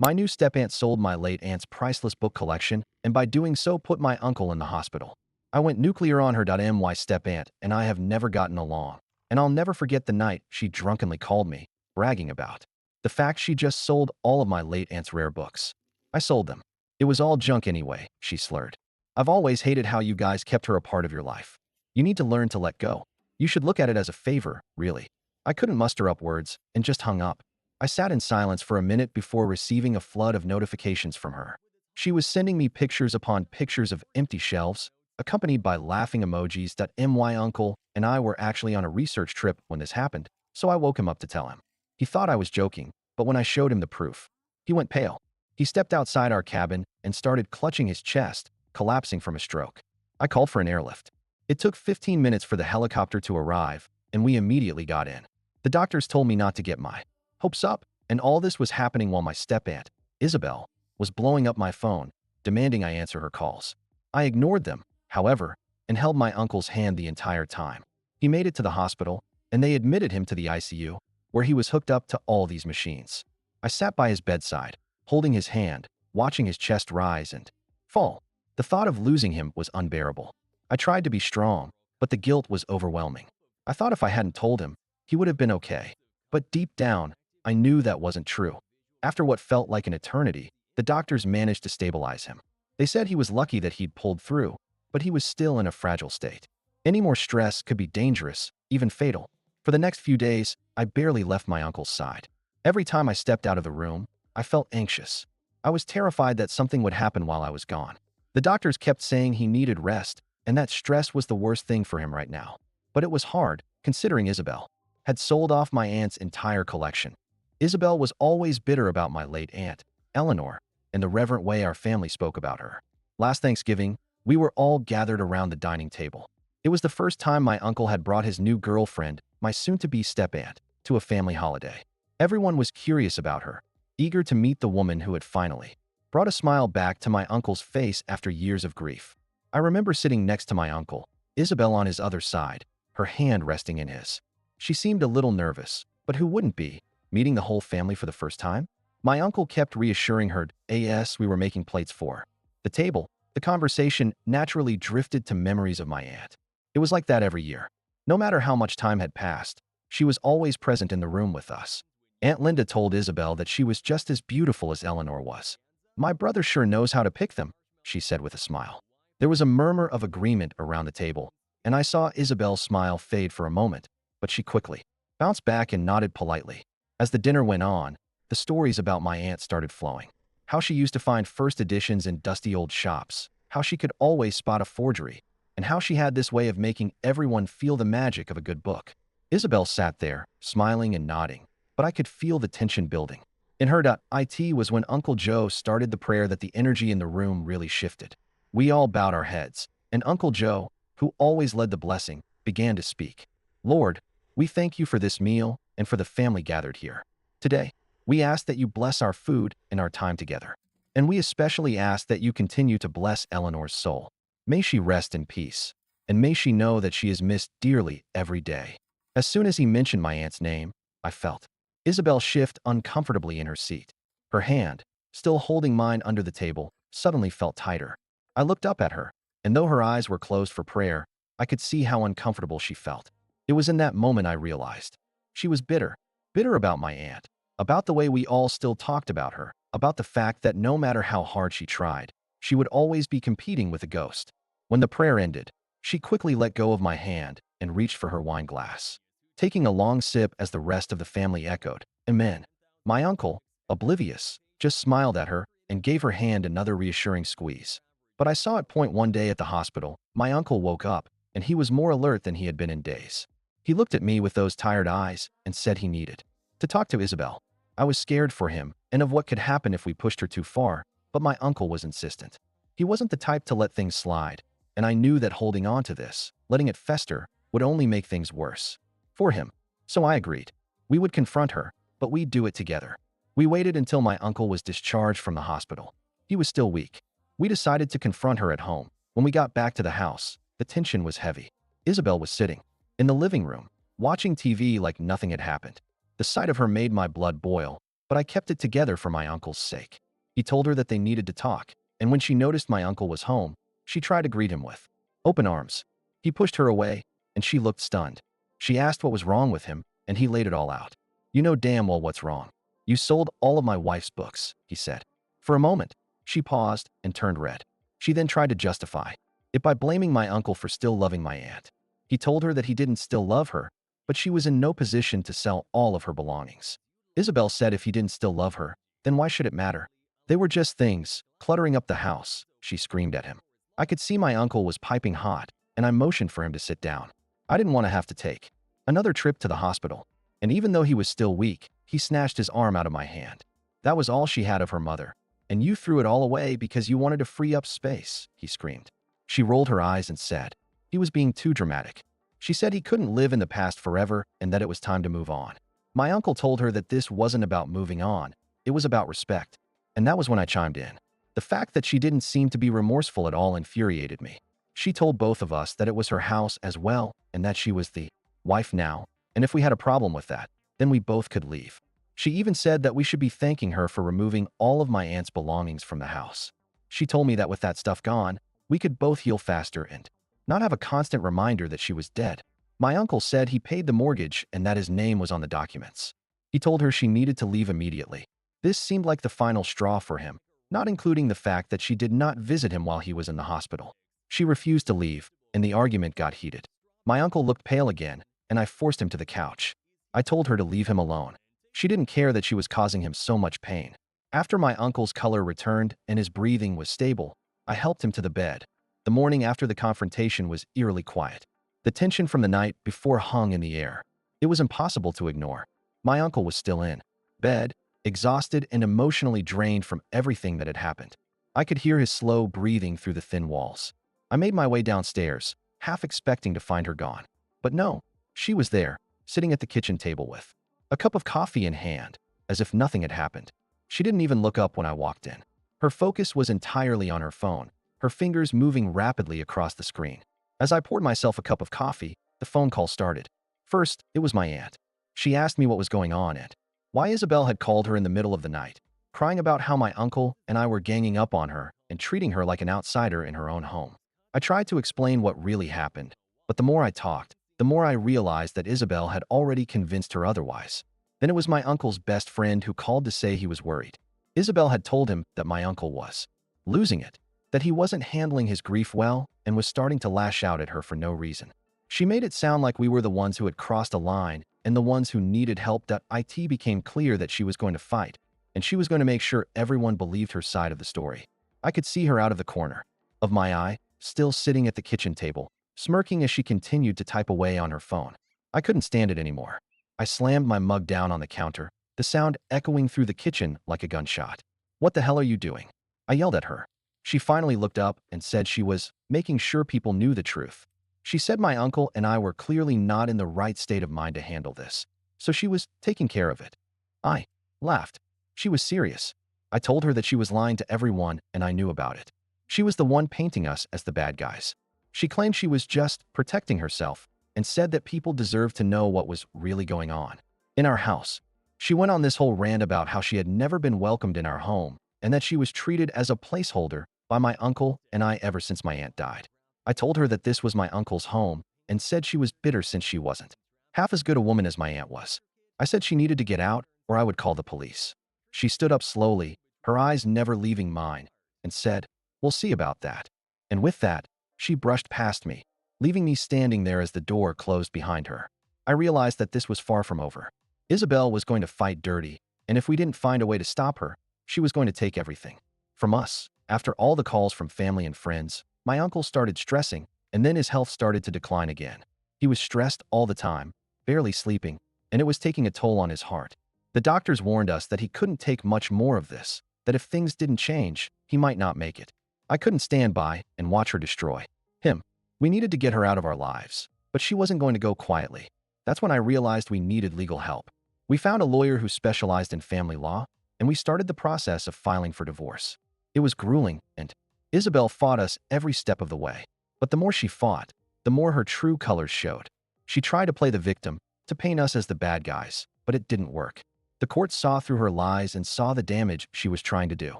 My new step-aunt sold my late aunt's priceless book collection, and by doing so put my uncle in the hospital. I went nuclear on her. My step-aunt and I have never gotten along, and I'll never forget the night she drunkenly called me, bragging about the fact she just sold all of my late aunt's rare books. I sold them. It was all junk anyway, she slurred. I've always hated how you guys kept her a part of your life. You need to learn to let go. You should look at it as a favor, really. I couldn't muster up words and just hung up. I sat in silence for a minute before receiving a flood of notifications from her. She was sending me pictures upon pictures of empty shelves, accompanied by laughing emojis. My uncle and I were actually on a research trip when this happened, so I woke him up to tell him. He thought I was joking, but when I showed him the proof, he went pale. He stepped outside our cabin and started clutching his chest, collapsing from a stroke. I called for an airlift. It took 15 minutes for the helicopter to arrive, and we immediately got in. The doctors told me not to get my hopes up, and all this was happening while my step-aunt, Isabel, was blowing up my phone, demanding I answer her calls. I ignored them, however, and held my uncle's hand the entire time. He made it to the hospital, and they admitted him to the ICU, where he was hooked up to all these machines. I sat by his bedside, holding his hand, watching his chest rise and fall. The thought of losing him was unbearable. I tried to be strong, but the guilt was overwhelming. I thought if I hadn't told him, he would have been okay. But deep down, I knew that wasn't true. After what felt like an eternity, the doctors managed to stabilize him. They said he was lucky that he'd pulled through, but he was still in a fragile state. Any more stress could be dangerous, even fatal. For the next few days, I barely left my uncle's side. Every time I stepped out of the room, I felt anxious. I was terrified that something would happen while I was gone. The doctors kept saying he needed rest, and that stress was the worst thing for him right now. But it was hard, considering Isabel had sold off my aunt's entire collection. Isabel was always bitter about my late aunt, Eleanor, and the reverent way our family spoke about her. Last Thanksgiving, we were all gathered around the dining table. It was the first time my uncle had brought his new girlfriend, my soon-to-be step-aunt, to a family holiday. Everyone was curious about her, eager to meet the woman who had finally brought a smile back to my uncle's face after years of grief. I remember sitting next to my uncle, Isabel on his other side, her hand resting in his. She seemed a little nervous, but who wouldn't be, meeting the whole family for the first time? My uncle kept reassuring her, yes, we were making plates for the table. The conversation naturally drifted to memories of my aunt. It was like that every year. No matter how much time had passed, she was always present in the room with us. Aunt Linda told Isabel that she was just as beautiful as Eleanor was. My brother sure knows how to pick them, she said with a smile. There was a murmur of agreement around the table, and I saw Isabel's smile fade for a moment, but she quickly bounced back and nodded politely. As the dinner went on, the stories about my aunt started flowing. How she used to find first editions in dusty old shops, how she could always spot a forgery, and how she had this way of making everyone feel the magic of a good book. Isabel sat there, smiling and nodding, but I could feel the tension building. In her it was when Uncle Joe started the prayer that the energy in the room really shifted. We all bowed our heads, and Uncle Joe, who always led the blessing, began to speak. Lord, we thank you for this meal and for the family gathered here. Today, we ask that you bless our food and our time together. And we especially ask that you continue to bless Eleanor's soul. May she rest in peace, and may she know that she is missed dearly every day. As soon as he mentioned my aunt's name, I felt Isabel shift uncomfortably in her seat. Her hand, still holding mine under the table, suddenly felt tighter. I looked up at her, and though her eyes were closed for prayer, I could see how uncomfortable she felt. It was in that moment I realized. She was bitter about my aunt, about the way we all still talked about her, about the fact that no matter how hard she tried, she would always be competing with a ghost. When the prayer ended, she quickly let go of my hand and reached for her wine glass, taking a long sip as the rest of the family echoed, Amen. My uncle, oblivious, just smiled at her and gave her hand another reassuring squeeze. But I saw it point one day at the hospital. My uncle woke up, and he was more alert than he had been in days. He looked at me with those tired eyes and said he needed to talk to Isabel. I was scared for him and of what could happen if we pushed her too far, but my uncle was insistent. He wasn't the type to let things slide, and I knew that holding on to this, letting it fester, would only make things worse for him. So I agreed. We would confront her, but we'd do it together. We waited until my uncle was discharged from the hospital. He was still weak. We decided to confront her at home. When we got back to the house, the tension was heavy. Isabel was sitting in the living room, watching TV like nothing had happened. The sight of her made my blood boil, but I kept it together for my uncle's sake. He told her that they needed to talk, and when she noticed my uncle was home, she tried to greet him with open arms. He pushed her away, and she looked stunned. She asked what was wrong with him, and he laid it all out. "You know damn well what's wrong. You sold all of my wife's books," he said. For a moment, she paused and turned red. She then tried to justify it by blaming my uncle for still loving my aunt. He told her that he didn't still love her, but she was in no position to sell all of her belongings. Isabel said if he didn't still love her, then why should it matter? They were just things, cluttering up the house, she screamed at him. I could see my uncle was piping hot, and I motioned for him to sit down. I didn't want to have to take another trip to the hospital, and even though he was still weak, he snatched his arm out of my hand. That was all she had of her mother, and you threw it all away because you wanted to free up space, he screamed. She rolled her eyes and said, he was being too dramatic. She said he couldn't live in the past forever and that it was time to move on. My uncle told her that this wasn't about moving on, it was about respect, and that was when I chimed in. The fact that she didn't seem to be remorseful at all infuriated me. She told both of us that it was her house as well and that she was the wife now, and if we had a problem with that, then we both could leave. She even said that we should be thanking her for removing all of my aunt's belongings from the house. She told me that with that stuff gone, we could both heal faster and not have a constant reminder that she was dead. My uncle said he paid the mortgage and that his name was on the documents. He told her she needed to leave immediately. This seemed like the final straw for him, not including the fact that she did not visit him while he was in the hospital. She refused to leave, and the argument got heated. My uncle looked pale again, and I forced him to the couch. I told her to leave him alone. She didn't care that she was causing him so much pain. After my uncle's color returned and his breathing was stable, I helped him to the bed. The morning after the confrontation was eerily quiet. The tension from the night before hung in the air. It was impossible to ignore. My uncle was still in bed, exhausted and emotionally drained from everything that had happened. I could hear his slow breathing through the thin walls. I made my way downstairs, half expecting to find her gone. But no, she was there, sitting at the kitchen table with a cup of coffee in hand, as if nothing had happened. She didn't even look up when I walked in. Her focus was entirely on her phone, her fingers moving rapidly across the screen. As I poured myself a cup of coffee, the phone call started. First, it was my aunt. She asked me what was going on and why Isabel had called her in the middle of the night, crying about how my uncle and I were ganging up on her and treating her like an outsider in her own home. I tried to explain what really happened, but the more I talked, the more I realized that Isabel had already convinced her otherwise. Then it was my uncle's best friend who called to say he was worried. Isabel had told him that my uncle was losing it, that he wasn't handling his grief well and was starting to lash out at her for no reason. She made it sound like we were the ones who had crossed a line and the ones who needed help. It became clear that she was going to fight, and she was going to make sure everyone believed her side of the story. I could see her out of the corner of my eye, still sitting at the kitchen table, smirking as she continued to type away on her phone. I couldn't stand it anymore. I slammed my mug down on the counter, the sound echoing through the kitchen like a gunshot. "What the hell are you doing?" I yelled at her. She finally looked up and said she was making sure people knew the truth. She said my uncle and I were clearly not in the right state of mind to handle this, so she was taking care of it. I laughed. She was serious. I told her that she was lying to everyone and I knew about it. She was the one painting us as the bad guys. She claimed she was just protecting herself and said that people deserved to know what was really going on in our house. She went on this whole rant about how she had never been welcomed in our home and that she was treated as a placeholder by my uncle and I ever since my aunt died. I told her that this was my uncle's home and said she was bitter since she wasn't half as good a woman as my aunt was. I said she needed to get out or I would call the police. She stood up slowly, her eyes never leaving mine, and said, "We'll see about that." And with that, she brushed past me, leaving me standing there as the door closed behind her. I realized that this was far from over. Isabel was going to fight dirty, and if we didn't find a way to stop her, she was going to take everything from us. After all the calls from family and friends, my uncle started stressing, and then his health started to decline again. He was stressed all the time, barely sleeping, and it was taking a toll on his heart. The doctors warned us that he couldn't take much more of this, that if things didn't change, he might not make it. I couldn't stand by and watch her destroy him. We needed to get her out of our lives, but she wasn't going to go quietly. That's when I realized we needed legal help. We found a lawyer who specialized in family law, and we started the process of filing for divorce. It was grueling, and Isabel fought us every step of the way. But the more she fought, the more her true colors showed. She tried to play the victim, to paint us as the bad guys, but it didn't work. The court saw through her lies and saw the damage she was trying to do.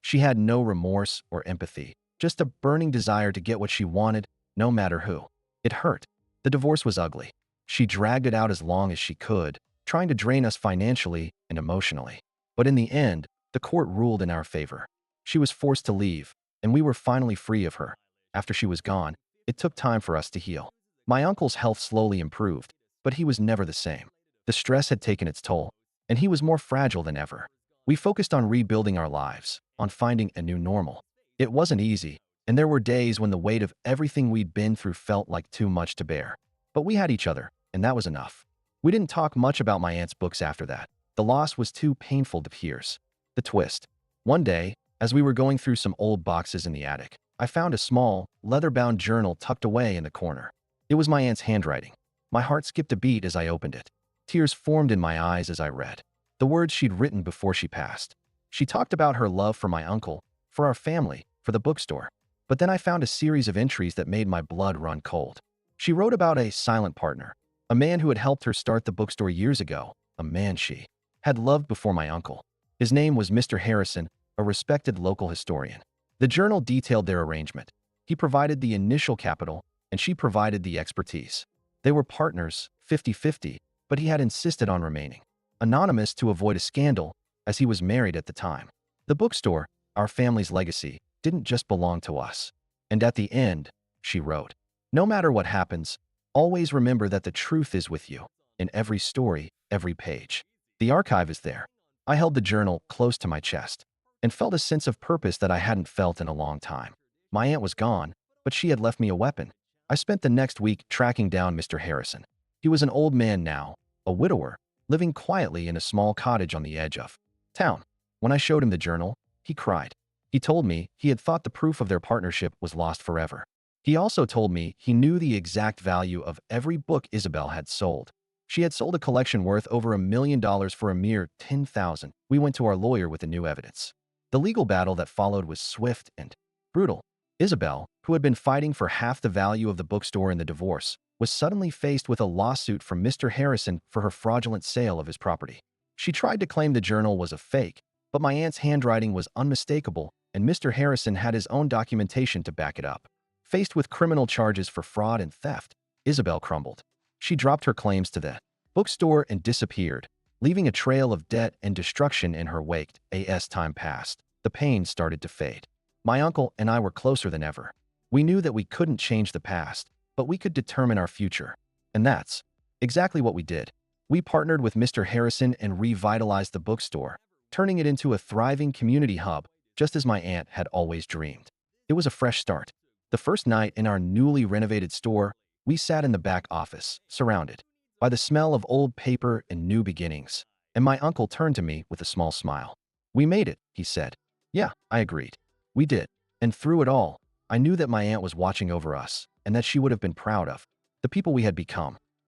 She had no remorse or empathy, just a burning desire to get what she wanted, no matter who. It hurt. The divorce was ugly. She dragged it out as long as she could, trying to drain us financially and emotionally. But in the end, the court ruled in our favor. She was forced to leave, and we were finally free of her. After she was gone, it took time for us to heal. My uncle's health slowly improved, but he was never the same. The stress had taken its toll, and he was more fragile than ever. We focused on rebuilding our lives, on finding a new normal. It wasn't easy, and there were days when the weight of everything we'd been through felt like too much to bear. But we had each other, and that was enough. We didn't talk much about my aunt's books after that. The loss was too painful to pierce. The twist. One day, as we were going through some old boxes in the attic, I found a small, leather-bound journal tucked away in the corner. It was my aunt's handwriting. My heart skipped a beat as I opened it. Tears formed in my eyes as I read the words she'd written before she passed. She talked about her love for my uncle, for our family, for the bookstore. But then I found a series of entries that made my blood run cold. She wrote about a silent partner, a man who had helped her start the bookstore years ago, a man she had loved before my uncle. His name was Mr. Harrison, a respected local historian. The journal detailed their arrangement. He provided the initial capital, and she provided the expertise. They were partners, 50-50, but he had insisted on remaining anonymous to avoid a scandal, as he was married at the time. The bookstore, our family's legacy, didn't just belong to us. And at the end, she wrote, "No matter what happens, always remember that the truth is with you, in every story, every page." The archive is there. I held the journal close to my chest and felt a sense of purpose that I hadn't felt in a long time. My aunt was gone, but she had left me a weapon. I spent the next week tracking down Mr. Harrison. He was an old man now, a widower, living quietly in a small cottage on the edge of town. When I showed him the journal, he cried. He told me he had thought the proof of their partnership was lost forever. He also told me he knew the exact value of every book Isabel had sold. She had sold a collection worth over $1 million for a mere $10,000. We went to our lawyer with the new evidence. The legal battle that followed was swift and brutal. Isabel, who had been fighting for half the value of the bookstore in the divorce, was suddenly faced with a lawsuit from Mr. Harrison for her fraudulent sale of his property. She tried to claim the journal was a fake, but my aunt's handwriting was unmistakable, and Mr. Harrison had his own documentation to back it up. Faced with criminal charges for fraud and theft, Isabel crumbled. She dropped her claims to the bookstore and disappeared, leaving a trail of debt and destruction in her wake. As time passed, the pain started to fade. My uncle and I were closer than ever. We knew that we couldn't change the past, but we could determine our future. And that's exactly what we did. We partnered with Mr. Harrison and revitalized the bookstore, turning it into a thriving community hub, just as my aunt had always dreamed. It was a fresh start. The first night in our newly renovated store, we sat in the back office, surrounded by the smell of old paper and new beginnings. And my uncle turned to me with a small smile. "We made it," he said. "Yeah," I agreed. "We did." And through it all, I knew that my aunt was watching over us, and that she would have been proud of the people we had become.